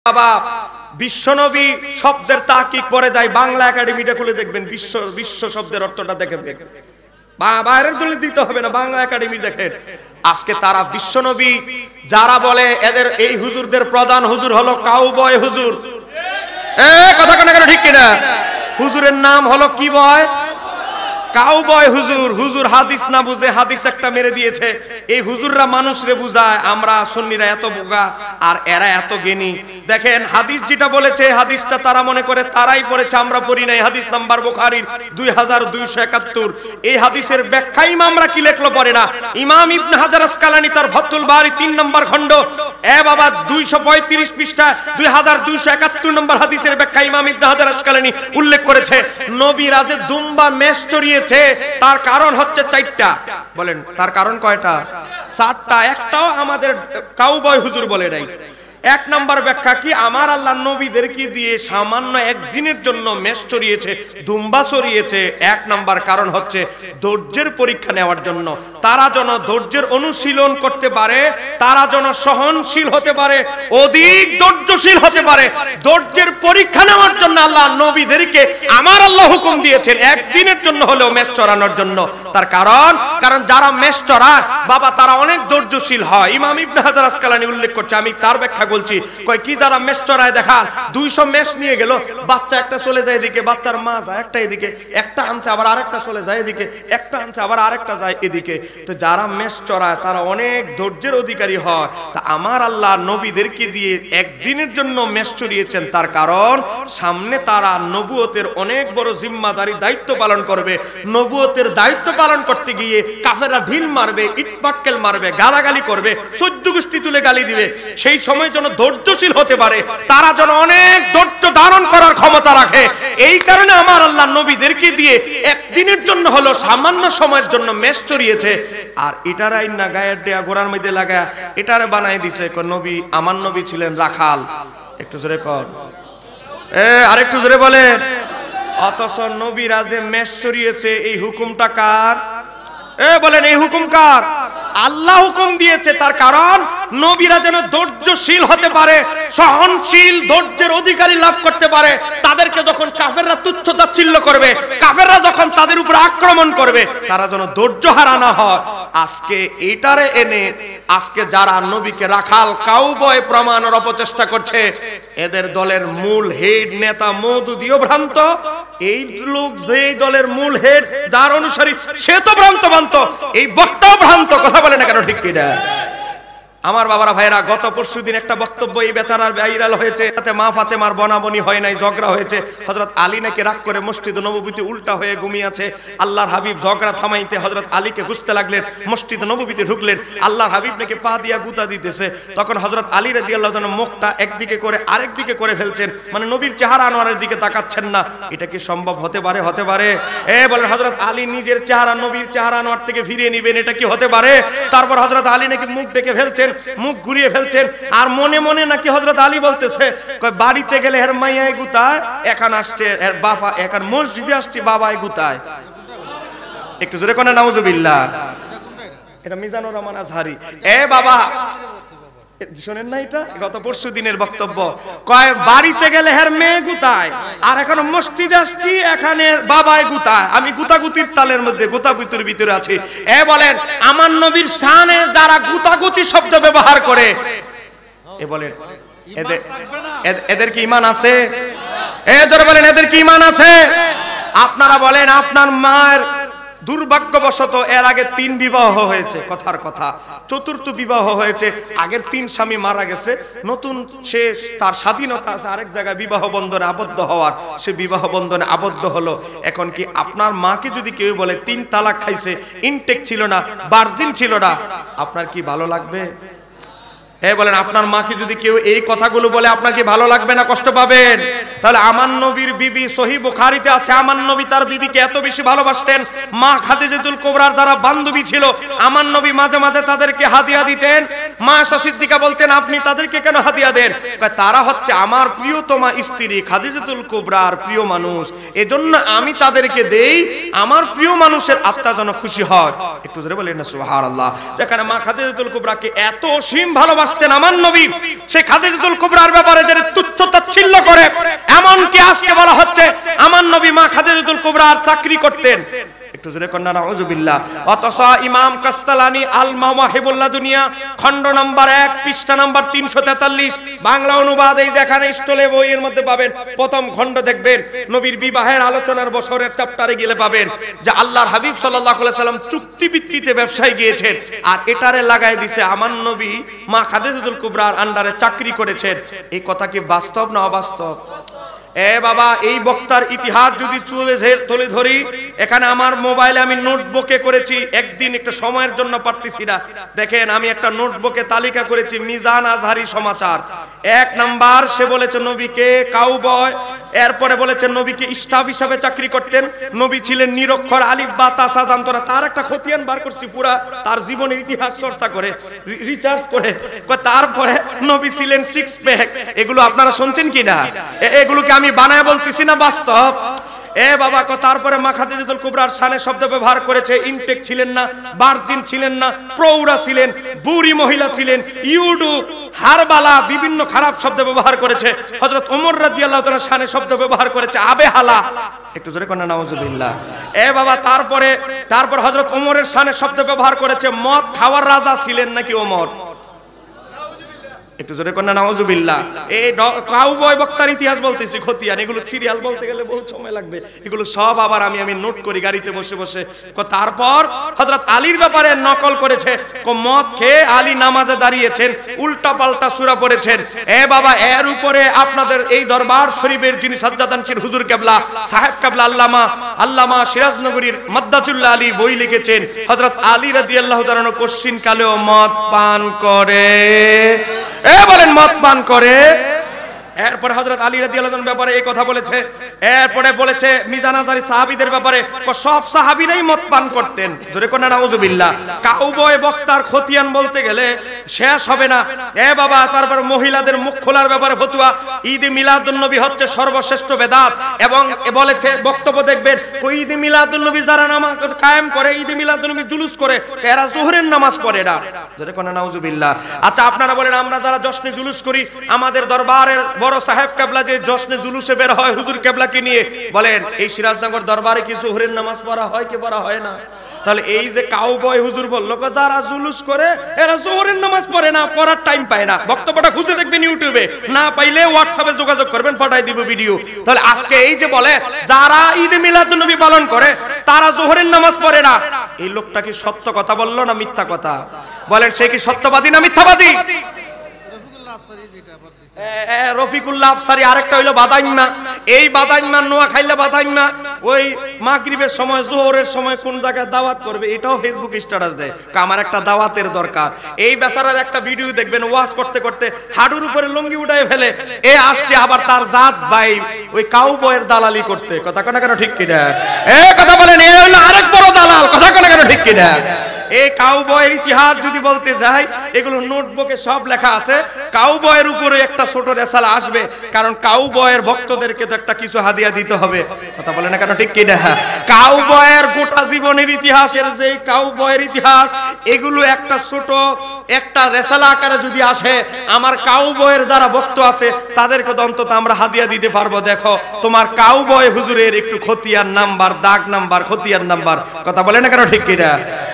বাবা বিশ্বনবী শব্দের তাহকিক পড়ে যায়, বাংলা একাডেমিটা খুলে দেখবেন, বিশ্ব শব্দের অর্থটা দেখবেন, বাইরের দলে দিতে হবে না, বাংলা একাডেমি দেখেন। আজকে তারা বিশ্বনবী যারা বলে এদের এই হুজুরদের প্রধান হুজুর হলো কাউবয় হুজুর। কথা কেন ঠিক কিনা? হুজুরের নাম হলো কি বয়? কাউবয় হুজুর। হুজুর হাদিস না বুঝে হাদিস একটা মেরে দিয়েছে। এই হুজুররা মানুষরে বুঝায় আমরা সুন্নিরা এত বোকা আর এরা এত জ্ঞানী। দেখেন হাদিস যেটা বলেছে হাদিসটা তারা মনে করে তারাই পড়েছে, আমরা পড়ি নাই। হাদিস নাম্বার বুখারীর 2271। এই হাদিসের ব্যাখ্যা ইমামরা কি লেখলো পড়ে না। ইমাম ইবনে হাজার আসকালানী তার ফাতুল বারী 3 নম্বর খণ্ড বাবা 235 পৃষ্ঠা 2271 নম্বর হাদিসের ব্যাখ্যা ইমাম ইবনে হাজার আসকালানী উল্লেখ করেছে, নবী রাজে দুম্বা মেষ চড়িয়েছে, তার কারণ হচ্ছে 4টা। বলেন তার কারণ কয়টা? 7টা। একটাও আমাদের কাউবয় হুজুর বলে নাই। 1 নম্বর ব্যাখ্যা কি, আমার আল্লাহ নবীদেরকে দিয়ে সামান্য একদিনের জন্য মেষ চড়িয়েছে, দুম্বা চড়িয়েছে। 1 নম্বর কারণ হচ্ছে ধৈর্যের পরীক্ষা নেওয়ার জন্য, তারা যেন ধৈর্যের অনুশীলন করতে পারে, তারা যেন সহনশীল হতে পারে, অধিক ধৈর্যশীল হতে পারে। ধৈর্যের পরীক্ষা নেওয়ার জন্য আল্লাহ নবীদেরকে আমার আল্লাহ হুকুম দিয়েছেন একদিনের জন্য হলেও মেষ চড়ানোর জন্য। তার কারণ যারা মেষ চড়ায় বাবা তারা অনেক ধৈর্যশীল হয়। ইমাম ইবনে হাজার আসকালানী উল্লেখ করছে, আমি তার ব্যাখ্যা বলছি। কয় কি যারা মেষ চড়ায় দেখান 200 মেষ নিয়ে গেল, বাচ্চা একটা চলে যায় এদিকে, বাচ্চার মা যায় একটা এদিকে, একটা আনছে আবার আরেকটা চলে যায় এদিকে, একটা আনছে আবার আরেকটা যায় এদিকে। তো যারা মেষ চড়ায় তারা অনেক ধৈর্যের অধিকারী হয়। তা আমার আল্লাহ নবীদেরকে দিয়ে একদিনের জন্য মেষ চড়িয়েছেন, তার কারণ সামনে তারা নবুয়তের অনেক বড় জিম্মাদারি দায়িত্ব পালন করবে। নবুয়তের দায়িত্ব পালন করতে গিয়ে কাফেররা ঢিল মারবে, ইটপাটকেল মারবে, গালাগালি করবে, 14 গোষ্ঠী তুলে গালি দিবে। সেই সময় যেন ধৈর্যশীল হতে পারে, তারা যেন অনেক ধৈর্য ধারণ করার ক্ষমতা রাখে। এই কারণে আমার আল্লাহ নবীদেরকে দিয়ে একদিনের জন্য হলো সামান্য সময়ের জন্য মেষ চড়িয়েছে। আর এটারাই না গায়ের দেয়া গোড়ার মধ্যে লাগায় এটারে বানাই দিছে। নবী আমার নবী ছিলেন রাখাল। একটু জোরে কর, আরেকটু জোরে বলেন। অথচ নবীরা যে মেষ চড়িয়েছে এই হুকুমটা কার? বলেন এই হুকুম কার? আল্লাহ হুকুম দিয়েছে। তার কারণ নবীরা যেন ধৈর্যশীল হতে পারে, সহনশীল ধৈর্যের অধিকারী লাভ করতে পারে। তাদেরকে যখন কাফেররা তুচ্ছ তাচ্ছিল্য করবে, কাফেররা যখন তাদের উপর আক্রমণ করবে, তারা যেন ধৈর্য হারা না হয়। আজকে এটারে এনে আজকে যারা নবীকে রাখাল কাউবয় প্রমাণের অপচেষ্টা করছে, এদের দলের মূল হেড নেতা মওদুদিও ভ্রান্ত। এই লোক যে দলের মূল হেড যার অনুসারী সে তো ভ্রান্ত, এই বক্তাও ভ্রান্ত। কথা বলে না কেন ঠিক কিনা? আমার বাবারা ভাইরা, গত পরশুদিন একটা বক্তব্য এই বেচারার ভাইরাল হয়েছে, তাতে মা ফাতেমার বনাবনি হয় নাই, ঝগড়া হয়েছে। হযরত আলী নাকি রাগ করে মসজিদ নববীতে উল্টা হয়ে ঘুমিয়ে আছে। আল্লাহর হাবিব ঝগড়া থামাইতে হযরত আলীকে খুঁজতে লাগলেন, মসজিদ নববীতে ঢুকলেন। আল্লাহর হাবিব নাকি পা দিয়া গুতা দিতেছে। তখন হযরত আলী রাদিয়াল্লাহু তাআলা মুখটা একদিকে করে আরেক দিকে করে ফেলছেন, মানে নবীর চেহারা আনোয়ারের দিকে তাকাচ্ছেন না। এটা কি সম্ভব হতে পারে? হতে পারে। বলেন হযরত আলী নিজের চেহারা নবীর চেহারা আনোয়ার থেকে ফিরিয়ে নেবেন, এটা কি হতে পারে? তারপর হযরত আলী নাকি মুখ ডেকে ফেলছেন, মুখ ঘুরিয়ে ফেলছেন। আর মনে মনে নাকি হযরত আলী বলতেছে, কয় বাড়িতে গেলে এর মাইয়ায় গুতায়, এখন আসছে এর বাবা, এখন মসজিদে আসছে বাবায় গুতায়। একটু জোরে কোন নাউজুবিল্লাহ। এটা মিজানুর রহমান আজহারি। বাবা শুনেন না, এটা গত পরশু দিনের বক্তব্য। কয় বাড়িতে গেলে হের মেয়ে গুতায়, আর এখন মসজিদে আসছি এখানে বাবায় গুতায়। আমি গুতাগুতির তালের মধ্যে, গুতাগুতির ভিতরে আছি। বলেন আমার নবীর শানে যারা গুতাগুতি শব্দ ব্যবহার করে, বলেন এদের কি ঈমান আছে? জোরে বলেন এদের কি ঈমান আছে? আপনারা বলেন আপনার মায়ের দুর্ভাগ্যবশত এর আগে 3 বিবাহ হয়েছে, কথার কথা 4th বিবাহ হয়েছে। আগের 3 স্বামী মারা গেছে, নতুন সে তার স্বাধীনতা আছে আরেক জায়গায় বিবাহ বন্ধনে আবদ্ধ হওয়ার, সে বিবাহ বন্ধনে আবদ্ধ হলো। এখন কি আপনার মাকে যদি কেউ বলে 3 তালাক খাইছে, ইনটেক ছিল না, ভার্জিন ছিল না, আপনার কি ভালো লাগবে? বলেন আপনার মাকে যদি কেউ এই কথাগুলো বলে আপনার কি ভালো লাগবে না কষ্ট পাবেন? তাহলে আমার নবীর বিবি, সহিহ বুখারীতে আছে, আমার নবী তার বিবিকে এত বেশি ভালোবাসতেন, মা খাদিজাতুল কুবরার যারা বান্ধবী ছিল আমার নবী মাঝে মাঝে তাদেরকে হাদিয়া দিতেন। মা আয়েশা সিদ্দিকা বলতেন আপনি তাদেরকে কেন হাদিয়া দেন? তারা হচ্ছে আমার প্রিয়তমা স্ত্রী খাদিজাতুল কুবরার প্রিয় মানুষ, এজন্য আমি তাদেরকে দেই, আমার প্রিয় মানুষের আত্মা যেন খুশি হয়। একটু জোরে বলেন না সুবহানাল্লাহ। যেখানে মা খাদিজাতুল কুবরাকে এত অসীম ভালোবাসতেন আমার নবী, সেই খাদিজাতুল কুবরার ব্যাপারে যে নবী মা খাদিজাতুল কুবরার চাকরি করতেন, একটু জোরে কন্যা নাউজুবিল্লাহ। অথচ ইমাম কাস্তালানি আল মাওয়াহিবুল লাদুনিয়া খণ্ড নাম্বার 1 পৃষ্ঠা নাম্বার 343 বাংলা অনুবাদ এই যেখানে স্টলে বইয়ের মধ্যে পাবেন, প্রথম খণ্ড দেখবেন নবীর বিবাহের আলোচনার বছরের চ্যাপ্টারে গেলে পাবেন যে আল্লাহর হাবিব সাল্লাল্লাহু আলাইহি সাল্লাম চুক্তি ভিত্তিতে ব্যবসায় গিয়েছেন, আর এটারে লাগাই দিছে আমার নবী মা খাদিজাতুল কুবরার আন্ডারে চাকরি করেছেন। এই কথা কি বাস্তব না অবাস্তব? এ বাবা, এই বক্তার ইতিহাস যদি তুলে ধরি, এখানে আমার মোবাইলে আমি নোটবুকে করেছি, একদিন একটা সময়ের জন্য পারতেছি না, দেখেন আমি একটা নোটবুকে তালিকা করেছি মিজান আজহারি সমাচার। 1 নাম্বার সে বলেছে নবীকে কাউবয়, এরপরে বলেছে নবীকে স্টাফ হিসাবে চাকরি করতেন, নবী ছিলেন নিরক্ষর, আলিফ বা তাসা জানতো না। তার একটা খতিয়ান বার করছি পুরা তার জীবনের ইতিহাস চর্চা করে রিসার্চ করে। তারপরে নবী ছিলেন 6 প্যাক। এগুলো আপনারা শুনছেন কিনা? এগুলোকে আমি বানায় বলতেছি না, বাস্তব। এ বাবা, তারপরে মা খাদিজাতুল কুবরার শানে শব্দ ব্যবহার করেছে ইনটেক ছিলেন না, ভার্জিন ছিলেন না, প্রৌঢ়া ছিলেন, বুড়ি মহিলা ছিলেন, ইউডু, হারবালা, বিভিন্ন খারাপ শব্দ ব্যবহার করেছে। হযরত ওমর রাদিয়াল্লাহু তাআলা শানে শব্দ ব্যবহার করেছে আবেহালা, একটু জোরে কন্যা নাউজুবিল্লাহ। এ বাবা, তারপর হযরত ওমরের শানে শব্দ ব্যবহার করেছে মদ খাওয়ার রাজা ছিলেন নাকি ওমর, একটু জোরে কন্যা নাউজুবিল্লাহ। এই কাউবয় বক্তার ইতিহাস বলতেছি, খতিয়ান, এগুলো সিরিয়াল বলতে গেলে বহুত সময় লাগবে, এগুলো সব আবার আমি নোট করি গাড়িতে বসে বসে। তারপর হযরত আলীর ব্যাপারে নকল করেছে, মদ খেয়ে আলী নামাজে দাঁড়িয়েছেন, উল্টা পাল্টা সূরা পড়েছেন। এ বাবা, এর উপরে আপনাদের এই দরবার শরীফের যিনি সাজ্জাদানশীল হুজুর কেবলা সাহেব কেবলা আল্লামা সিরাজনগরীর মাদ্দাতুল্লাহ আলী বই লিখেছেন, হযরত আলী রাদিয়াল্লাহু তাআলা কোশ্চিন কালেও মদ পান করে, বলেন মদ পান করে। এরপর হযরত আলী রাদিয়াল্লাহু আনহুর ব্যাপারে এই কথা বলেছে। এরপরে বলেছে মিজান আজহারি সাহাবীদের ব্যাপারে সব সাহাবীরাই মদ পান করতেন, জোরে কোন নাউজুবিল্লাহ। কাউবয় বক্তার খতিয়ান বলতে গেলে শেষ হবে না। এ বাবা, তারপর মহিলাদের মুখ খোলার ব্যাপারে ফতোয়া, ঈদে মিলাদুন নবী হচ্ছে সর্বশ্রেষ্ঠ বেদাত, এবং বলেছে বক্তব্য দেখবেন ঈদে মিলাদুন নবী যারা নামাজ কায়েম করে, ঈদে মিলাদুন নবী জুলুস করে, এরা যোহরের নামাজ পড়ে না, জোরে কোন নাউজুবিল্লাহ। আচ্ছা, আপনারা বলেন আমরা যারা জশ্নে জুলুস করি, আমাদের দরবারের বড় সাহেব কেবলা যে জশ্নে জুলুসে বের হয় হুজুর কেবলাকে নিয়ে, বলেন এই সিরাজনগর দরবারে কি যোহরের নামাজ পড়া হয় কি পড়া হয় না? তাহলে এই যে কাউবয় হুজুর বলল যারা জুলুস করে এরা যোহরের নামাজ পড়ে না, পড়ার টাইম পায় না, বক্তব্যটা খুঁজে দেখবেন ইউটিউবে, না পাইলে হোয়াটসঅ্যাপে যোগাযোগ করবেন, পাঠাই দিব ভিডিও। তাহলে আজকে এই যে বলে যারা ঈদে মিলাদুন নবী পালন করে তারা যোহরের নামাজ পড়ে না, এই লোকটা কি সত্য কথা বললো না মিথ্যা কথা? বলেন সে কি সত্যবাদী না মিথ্যাবাদী? রফিকুল্লাহ আফসারী, আরেকটা হইলো বাদাইম্মা। এই বাদাইম্মা নোয়া খাইলে বাদাইম্মা ওই মাগরিবের সময় জোহরের সময় কোন জায়গায় দাওয়াত করবে এটাও ফেসবুক স্ট্যাটাস দেয়, আমার একটা দাওয়াতের দরকার। এই বেচারার একটা ভিডিও দেখবেন ওয়াজ করতে করতে হাঁটুর উপরে লুঙ্গি উঠায় ফেলে, এ আসছে আবার তার জাত ভাই ওই কাউবয়ের দালালি করতে, কথা কোনা কেন ঠিক কিনা? এ কথা বলেন, এ হইলো আরেক বড় দালাল, কথা কোনা কেন ঠিক কিনা? এই কাউবয়ের ইতিহাস যদি বলতে যাই, এগুলো নোটবুকে সব লেখা আছে। কাউবয়ের উপরে একটা ছোট রেসালা আসবে, কারণ কাউবয়ের ভক্তদেরকে তো একটা কিছু হাদিয়া দিতে হবে, কথা বলে না কেন ঠিক কি না? কাউবয়ের গোটা জীবনের ইতিহাসের যে কাউবয়ের ইতিহাস, এগুলো একটা ছোট একটা রেসালা আকারে যদি আসে, আমার কাউবয়ের যারা ভক্ত আছে তাদেরকে তো অন্তত আমরা হাদিয়া দিতে পারবো। দেখো তোমার কাউবয় হুজুরের একটু খতিয়ান নাম্বার, দাগ নাম্বার, খতিয়ান নাম্বার, কথা বলে না কেন ঠিক কি না?